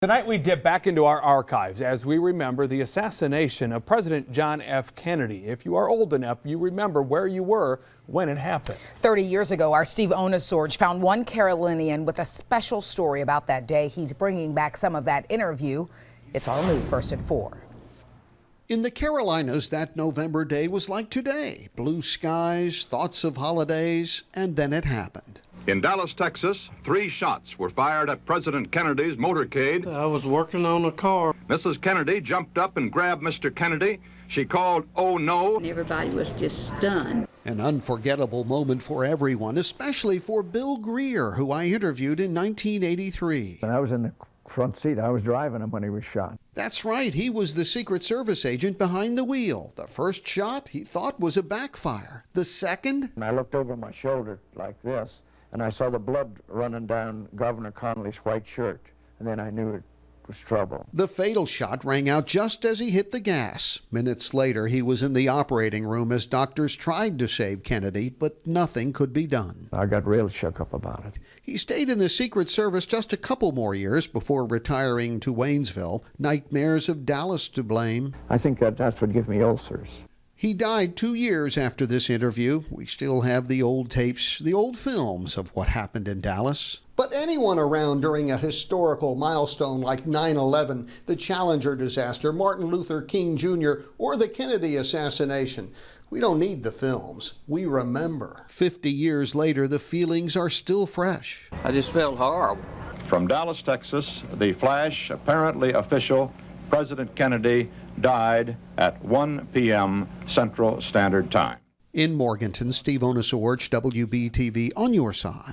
Tonight we dip back into our archives as we remember the assassination of President John F. Kennedy. If you are old enough, you remember where you were when it happened. 30 years ago, our Steve Onesorge found one Carolinian with a special story about that day. He's bringing back some of that interview. It's all new first at 4. In the Carolinas, that November day was like today. Blue skies, thoughts of holidays, and then it happened. In Dallas, Texas, 3 shots were fired at President Kennedy's motorcade. I was working on a car. Mrs. Kennedy jumped up and grabbed Mr. Kennedy. She called, "Oh no." Everybody was just stunned. An unforgettable moment for everyone, especially for Bill Greer, who I interviewed in 1983. And I was in the front seat. I was driving him when he was shot. That's right, he was the Secret Service agent behind the wheel. The first shot he thought was a backfire. The second? And I looked over my shoulder like this, and I saw the blood running down Governor Connolly's white shirt, and then I knew it was trouble. The fatal shot rang out just as he hit the gas. Minutes later, he was in the operating room as doctors tried to save Kennedy, but nothing could be done. I got real shook up about it. He stayed in the Secret Service just a couple more years before retiring to Waynesville. Nightmares of Dallas to blame. I think that's what gave me ulcers. He died 2 years after this interview. We still have the old tapes, the old films of what happened in Dallas. But anyone around during a historical milestone like 9/11, the Challenger disaster, Martin Luther King Jr., or the Kennedy assassination, we don't need the films. We remember. 50 years later, the feelings are still fresh. I just felt horrible. From Dallas, Texas, the flash, apparently official, President Kennedy died at 1 p.m. Central Standard Time. In Morganton, Steve Onesorge, WBTV, on your side.